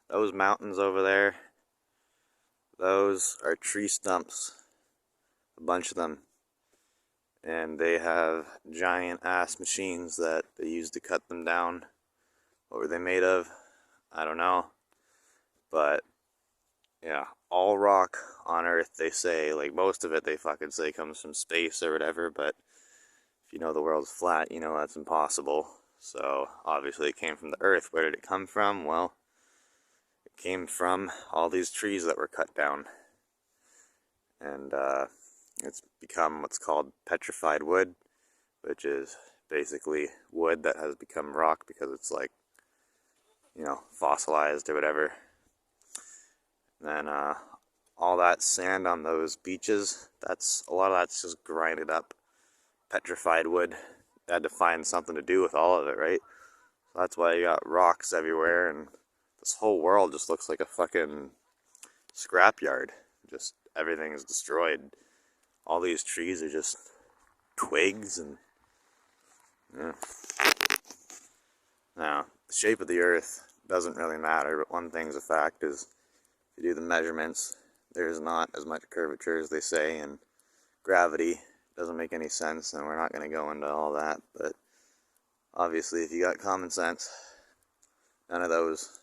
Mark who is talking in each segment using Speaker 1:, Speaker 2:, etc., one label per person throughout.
Speaker 1: Those mountains over there, those are tree stumps, a bunch of them. And they have giant ass machines that they use to cut them down. What were they made of? I don't know. But yeah, all rock on Earth, they say, like most of it, they fucking say comes from space or whatever. But if you know the world's flat, you know that's impossible. So obviously it came from the Earth. Where did it come from? Well, it came from all these trees that were cut down. And it's become what's called petrified wood, which is basically wood that has become rock because it's like, you know, fossilized or whatever. And then all that sand on those beaches, a lot of that's just grinded up petrified wood. They had to find something to do with all of it, right? So that's why you got rocks everywhere, and this whole world just looks like a fucking scrapyard. Just everything is destroyed. All these trees are just twigs and yeah. Now, the shape of the earth doesn't really matter, but one thing's a fact is if you do the measurements, there's not as much curvature as they say, and gravity doesn't make any sense, and we're not going to go into all that, but obviously if you got common sense, none of those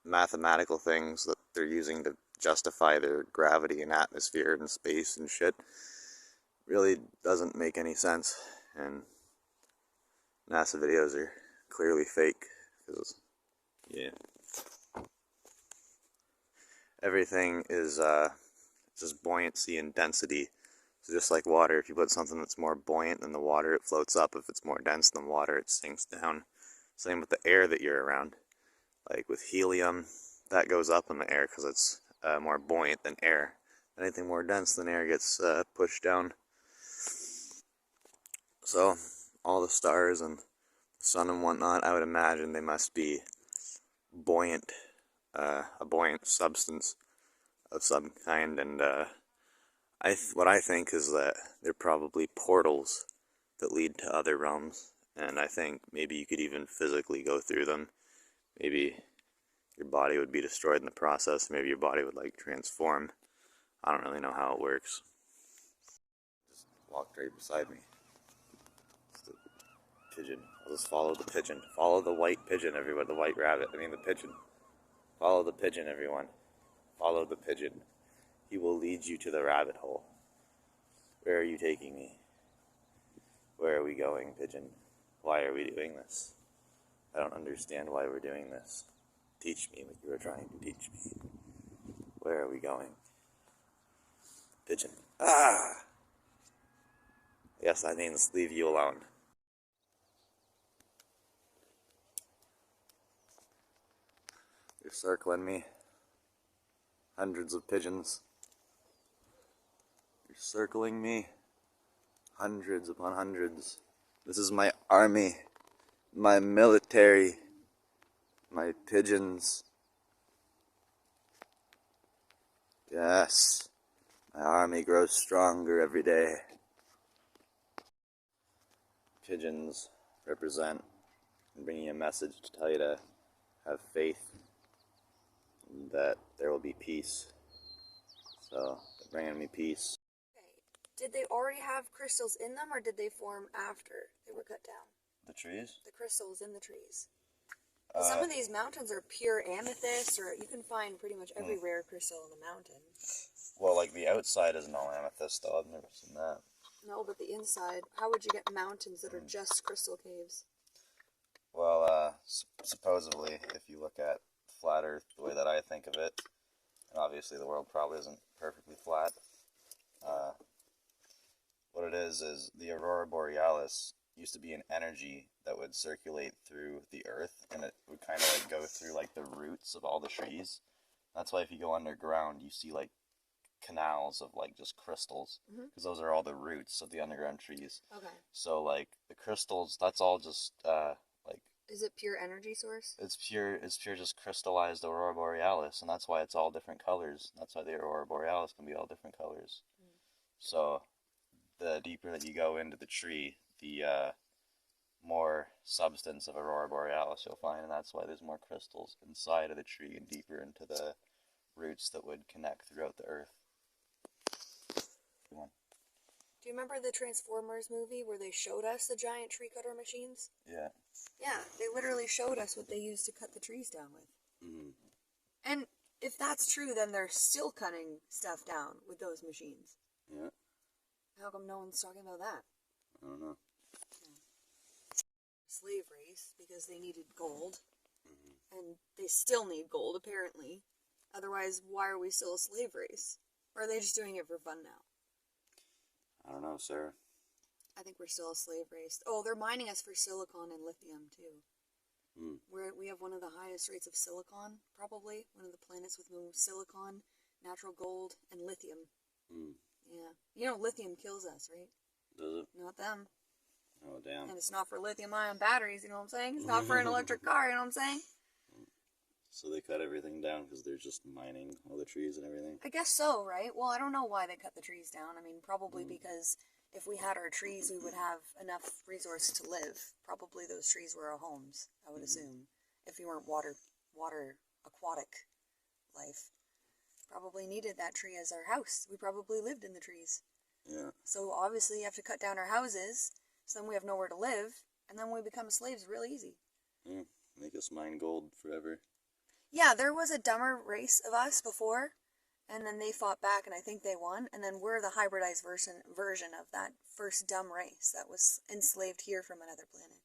Speaker 1: mathematical things that they're using to justify their gravity and atmosphere and space and shit really doesn't make any sense, and NASA videos are clearly fake, because, yeah, everything is just buoyancy and density. So just like water, if you put something that's more buoyant than the water, it floats up. If it's more dense than water, it sinks down. Same with the air that you're around. Like with helium, that goes up in the air because it's more buoyant than air. Anything more dense than air gets pushed down. So all the stars and the sun and whatnot, I would imagine they must be buoyant, a buoyant substance of some kind, and what I think is that they're probably portals that lead to other realms, and I think maybe you could even physically go through them. Maybe your body would be destroyed in the process. Maybe your body would like transform. I don't really know how it works. Just walked right beside me. It's the pigeon. I'll just follow the pigeon. Follow the white pigeon, everyone. The white rabbit. I mean the pigeon. Follow the pigeon, everyone. Follow the pigeon. He will lead you to the rabbit hole. Where are you taking me? Where are we going, pigeon? Why are we doing this? I don't understand why we're doing this. Teach me what you are trying to teach me. Where are we going? Pigeon. Ah! Yes, that means leave you alone. You're circling me. Hundreds of pigeons. You're circling me. Hundreds upon hundreds. This is my army. My military. My pigeons. Yes. My army grows stronger every day. Pigeons represent and bring you a message to tell you to have faith that there will be peace. So, they're bringing me peace.
Speaker 2: Okay. Did they already have crystals in them, or did they form after they were cut down?
Speaker 1: The trees?
Speaker 2: The crystals in the trees. Some of these mountains are pure amethyst, or you can find pretty much every rare crystal in the mountain.
Speaker 1: Well, like the outside isn't all amethyst, though. I've never seen that.
Speaker 2: No, but the inside. How would you get mountains that are just crystal caves?
Speaker 1: Well, supposedly, if you look at flat Earth the way that I think of it, and obviously the world probably isn't perfectly flat, what it is the Aurora Borealis used to be an energy that would circulate through the Earth, and it would kind of like go through like the roots of all the trees. That's why if you go underground, you see like canals of like just crystals, because those are all the roots of the underground trees.
Speaker 2: Okay.
Speaker 1: So like the crystals, that's all just like
Speaker 2: Is it pure energy source?
Speaker 1: it's pure just crystallized Aurora Borealis, and that's why it's all different colors. That's why the Aurora Borealis can be all different colors. So the deeper that you go into the tree, the
Speaker 3: more substance of Aurora Borealis you'll find, and that's why there's more crystals inside of the tree and deeper into the roots that would connect throughout the earth.
Speaker 2: Do you remember the Transformers movie where they showed us the giant tree cutter machines?
Speaker 3: Yeah.
Speaker 2: Yeah, they literally showed us what they used to cut the trees down with.
Speaker 3: Mm-hmm.
Speaker 2: And if that's true, then they're still cutting stuff down with those machines.
Speaker 3: Yeah.
Speaker 2: How come no one's talking about that?
Speaker 3: I don't know.
Speaker 2: Slave race, because they needed gold. Mm-hmm. And they still need gold, apparently. Otherwise, why are we still a slave race? Or are they just doing it for fun now?
Speaker 3: I don't know, Sarah.
Speaker 2: I think we're still a slave race. Oh, they're mining us for silicon and lithium, too.
Speaker 3: Mm.
Speaker 2: We have one of the highest rates of silicon, probably. One of the planets with most silicon, natural gold, and lithium.
Speaker 3: Mm.
Speaker 2: Yeah. You know, lithium kills us, right?
Speaker 3: Does it?
Speaker 2: Not them.
Speaker 3: Oh, damn.
Speaker 2: And it's not for lithium-ion batteries, you know what I'm saying? It's not for an electric car, you know what I'm saying?
Speaker 3: So they cut everything down because they're just mining all the trees and everything?
Speaker 2: I guess so, right? Well, I don't know why they cut the trees down. I mean, probably because if we had our trees, we would have enough resource to live. Probably those trees were our homes, I would assume. If we weren't water aquatic life. Probably needed that tree as our house. We probably lived in the trees.
Speaker 3: Yeah.
Speaker 2: So obviously you have to cut down our houses, so then we have nowhere to live, and then we become slaves real easy.
Speaker 3: Yeah. Make us mine gold forever.
Speaker 2: Yeah, there was a dumber race of us before, and then they fought back, and I think they won, and then we're the hybridized version of that first dumb race that was enslaved here from another planet.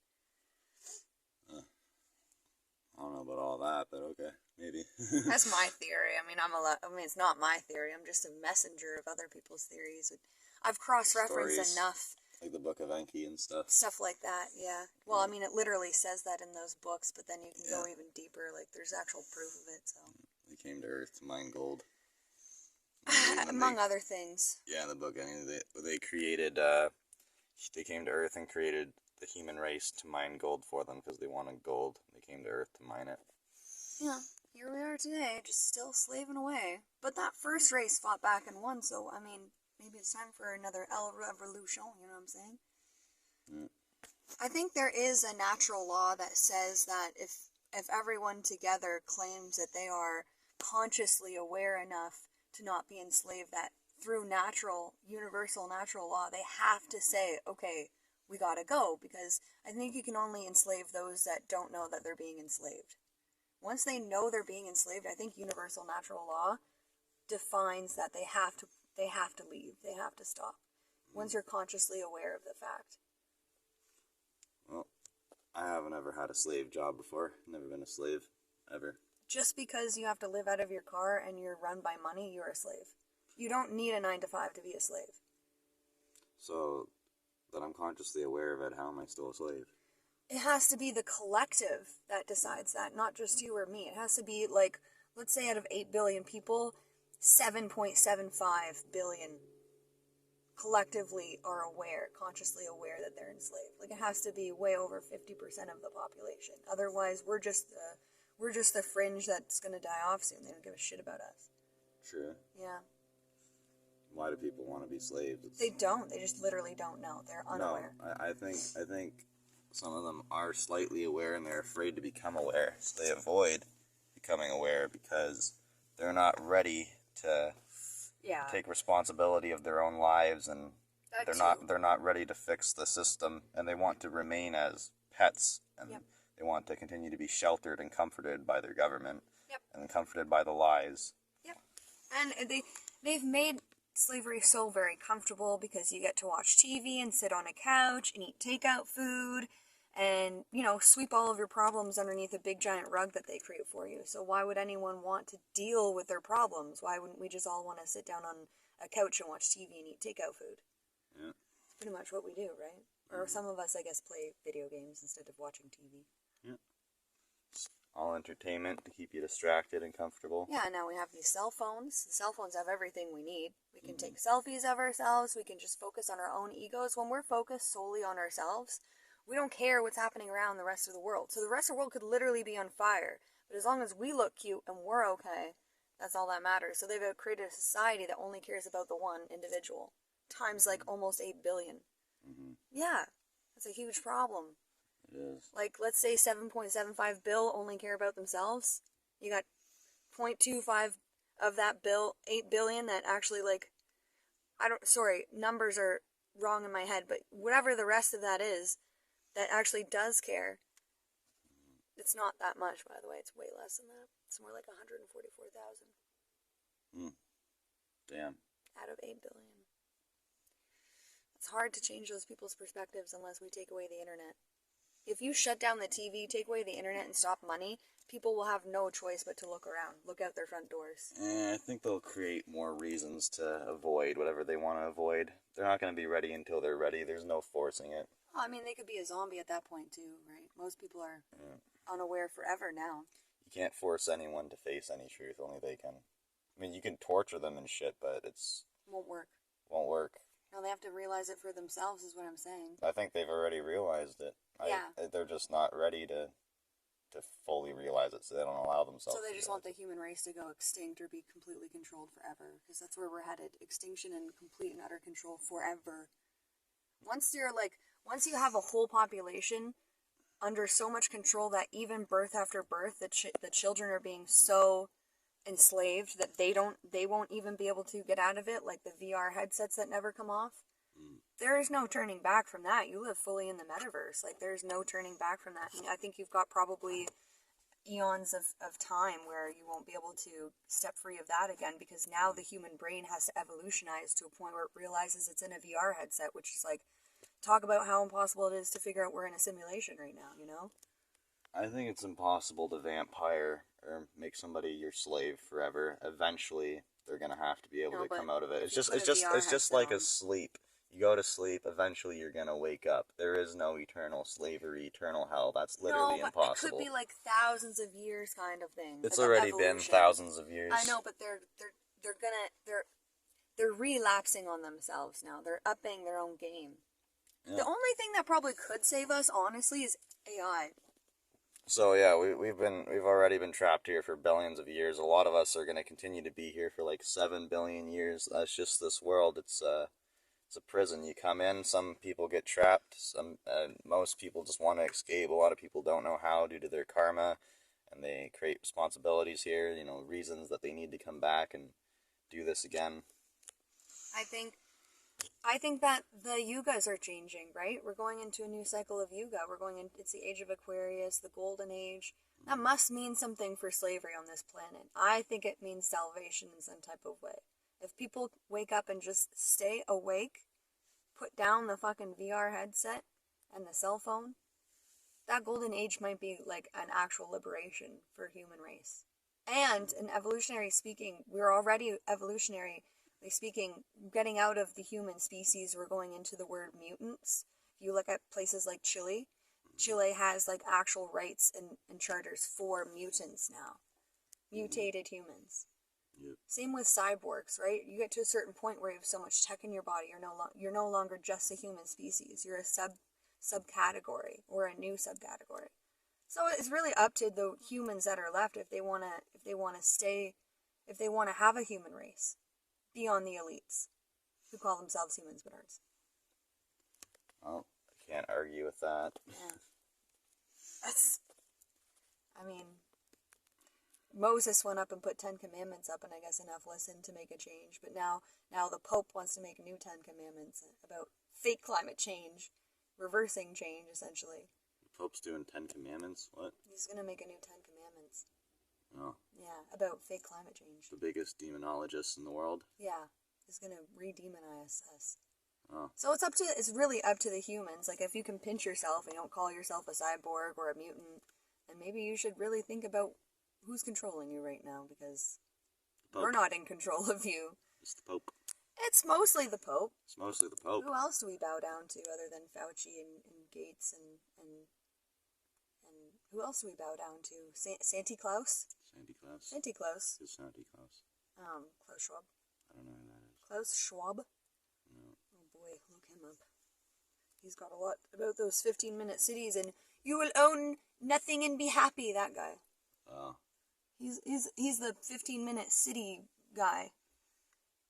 Speaker 3: I don't know about all that, but okay, maybe.
Speaker 2: That's my theory. I mean, it's not my theory. I'm just a messenger of other people's theories. I've cross-referenced
Speaker 3: Stories.
Speaker 2: enough.
Speaker 3: Like the Book of Enki and stuff.
Speaker 2: Stuff like that, yeah. Well, I mean, it literally says that in those books, but then you can go even deeper. Like, there's actual proof of it, so.
Speaker 3: They came to Earth to mine gold.
Speaker 2: Among other things.
Speaker 3: Yeah, in the book, they created, they came to Earth and created the human race to mine gold for them because they wanted gold. They came to Earth to mine it.
Speaker 2: Yeah, here we are today, just still slaving away. But that first race fought back and won, so, I mean, maybe it's time for another El Revolution, you know what I'm saying?
Speaker 3: Mm.
Speaker 2: I think there is a natural law that says that if everyone together claims that they are consciously aware enough to not be enslaved, that through universal natural law, they have to say, okay, we gotta go, because I think you can only enslave those that don't know that they're being enslaved. Once they know they're being enslaved, I think universal natural law defines that they have to leave, they have to stop, once you're consciously aware of the fact.
Speaker 3: Well, I haven't ever had a slave job before. Never been a slave, ever.
Speaker 2: Just because you have to live out of your car and you're run by money, you're a slave. You don't need a 9-to-5 to be a slave.
Speaker 3: So, that I'm consciously aware of it, how am I still a slave?
Speaker 2: It has to be the collective that decides that, not just you or me. It has to be like, let's say out of 8 billion people, 7.75 billion collectively are consciously aware that they're enslaved. Like, it has to be way over 50% of the population. Otherwise, we're just the fringe that's gonna die off soon. They don't give a shit about us.
Speaker 3: True.
Speaker 2: Yeah.
Speaker 3: Why do people want to be slaves?
Speaker 2: They don't. They just literally don't know. They're unaware.
Speaker 3: No, I think some of them are slightly aware and they're afraid to become aware. So they avoid becoming aware because they're not ready to take responsibility of their own lives, and they're not ready to fix the system, and they want to remain as pets, and they want to continue to be sheltered and comforted by their government and comforted by the lies.
Speaker 2: Yep. And they've made slavery so very comfortable because you get to watch TV and sit on a couch and eat takeout food and, sweep all of your problems underneath a big giant rug that they create for you. So why would anyone want to deal with their problems? Why wouldn't we just all want to sit down on a couch and watch TV and eat takeout food?
Speaker 3: Yeah.
Speaker 2: It's pretty much what we do, right? Or some of us, I guess, play video games instead of watching TV.
Speaker 3: Yeah. All entertainment to keep you distracted and comfortable.
Speaker 2: Yeah, now we have these cell phones. The cell phones have everything we need. We can take selfies of ourselves. We can just focus on our own egos. When we're focused solely on ourselves, we don't care what's happening around the rest of the world. So the rest of the world could literally be on fire. But as long as we look cute and we're okay, that's all that matters. So they've created a society that only cares about the one individual. Times like almost 8 billion.
Speaker 3: Mm-hmm.
Speaker 2: Yeah, that's a huge problem.
Speaker 3: It is.
Speaker 2: Like, let's say 7.75 bill only care about themselves. You got 0.25 of that bill, 8 billion that actually, like, numbers are wrong in my head, but whatever the rest of that is, that actually does care. It's not that much, by the way. It's way less than that. It's more like 144,000.
Speaker 3: Damn.
Speaker 2: Out of 8 billion. It's hard to change those people's perspectives unless we take away the internet. If you shut down the TV, take away the internet, and stop money, people will have no choice but to look around, look out their front doors.
Speaker 3: I think they'll create more reasons to avoid whatever they want to avoid. They're not going to be ready until they're ready. There's no forcing it.
Speaker 2: Well, I mean, they could be a zombie at that point too, right? Most people are unaware forever now.
Speaker 3: You can't force anyone to face any truth. Only they can. I mean, you can torture them and shit, but it's...
Speaker 2: Won't work.
Speaker 3: Won't work.
Speaker 2: No, they have to realize it for themselves is what I'm saying.
Speaker 3: I think they've already realized it.
Speaker 2: Yeah.
Speaker 3: They're just not ready to fully realize it, so they don't allow themselves.
Speaker 2: So they just want the human race to go extinct or be completely controlled forever, because that's where we're headed. Extinction and complete and utter control forever. Once you have a whole population under so much control that even birth after birth, the children are being so enslaved that they won't even be able to get out of it, like the VR headsets that never come off. There is no turning back from that. You live fully in the metaverse. Like, there's no turning back from that. I think you've got probably eons of time where you won't be able to step free of that again, because now the human brain has to evolutionize to a point where it realizes it's in a VR headset, which is like, talk about how impossible it is to figure out we're in a simulation right now, you know?
Speaker 3: I think it's impossible to vampire or make somebody your slave forever. Eventually, they're gonna have to be able to come out of it. It's just like a sleep. You go to sleep, eventually you're gonna wake up. There is no eternal slavery, eternal hell. That's literally impossible.
Speaker 2: It could be like thousands of years kind of thing.
Speaker 3: It's already been thousands of years.
Speaker 2: I know, but they're relapsing on themselves now. They're upping their own game. Yeah. The only thing that probably could save us, honestly, is AI.
Speaker 3: So yeah, we've already been trapped here for billions of years. A lot of us are gonna continue to be here for like 7 billion years. That's just this world. It's a prison. You come in, some people get trapped, most people just want to escape. A lot of people don't know how due to their karma, and they create responsibilities here, reasons that they need to come back and do this again. I
Speaker 2: think that the yugas are changing, right? We're going into a new cycle of yuga. It's the age of Aquarius, the golden age. That must mean something for slavery on this planet. I think it means salvation in some type of way. If people wake up and just stay awake, put down the fucking VR headset and the cell phone, that golden age might be like an actual liberation for human race. And in evolutionary speaking, we're already evolutionary speaking, getting out of the human species, we're going into the word mutants. If you look at places like Chile has like actual rights and charters for mutants now. Mutated humans.
Speaker 3: Yep.
Speaker 2: Same with cyborgs, right? You get to a certain point where you have so much tech in your body, you're no longer just a human species. You're a subcategory or a new subcategory. So it's really up to the humans that are left if they want to have a human race beyond the elites who call themselves humans but aren't.
Speaker 3: Well, I can't argue with that.
Speaker 2: Yeah. Moses went up and put 10 commandments up, and I guess enough listened to make a change. But now the Pope wants to make a new 10 commandments about fake climate change, reversing change, essentially.
Speaker 3: The Pope's doing 10 commandments? What?
Speaker 2: He's going to make a new 10 commandments.
Speaker 3: Oh.
Speaker 2: Yeah, about fake climate change.
Speaker 3: The biggest demonologist in the world?
Speaker 2: Yeah, he's going to re-demonize us.
Speaker 3: Oh.
Speaker 2: So it's really up to the humans. Like, if you can pinch yourself and you don't call yourself a cyborg or a mutant, then maybe you should really think about who's controlling you right now, because we're not in control of you.
Speaker 3: It's the Pope.
Speaker 2: It's mostly the Pope.
Speaker 3: It's mostly the Pope.
Speaker 2: Who else do we bow down to other than Fauci and Gates and who else do we bow down to? Santy Claus?
Speaker 3: Santy Claus.
Speaker 2: Santy Claus.
Speaker 3: Who's Santy Claus?
Speaker 2: Klaus Schwab.
Speaker 3: I don't know who that is.
Speaker 2: Klaus Schwab?
Speaker 3: No.
Speaker 2: Oh boy, look him up. He's got a lot about those 15-minute cities and you will own nothing and be happy, that guy.
Speaker 3: Oh.
Speaker 2: He's the 15-minute city guy.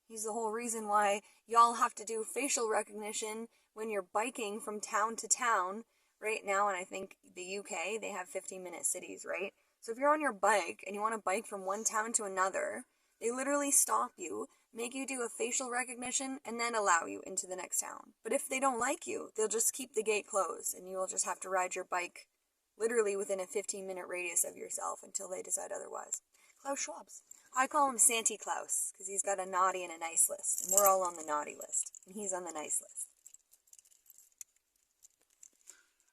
Speaker 2: He's the whole reason why y'all have to do facial recognition when you're biking from town to town, right now, and I think the UK, they have 15-minute cities, right? So if you're on your bike and you want to bike from one town to another, they literally stop you, make you do a facial recognition, and then allow you into the next town. But if they don't like you, they'll just keep the gate closed, and you'll just have to ride your bike literally within a 15-minute radius of yourself until they decide otherwise. Klaus Schwab's. I call him Santy Klaus, because he's got a naughty and a nice list, and we're all on the naughty list, and he's on the nice list.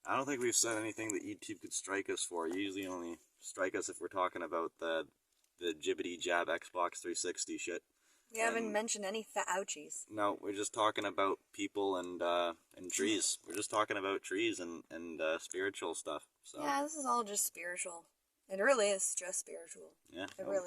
Speaker 3: I don't think we've said anything that YouTube could strike us for. You usually only strike us if we're talking about the jibbity jab Xbox 360 shit.
Speaker 2: We haven't mentioned any fat ouchies.
Speaker 3: No, we're just talking about people and trees. We're just talking about trees and spiritual stuff. So
Speaker 2: yeah, this is all just spiritual. It really is just spiritual.
Speaker 3: Yeah.
Speaker 2: It really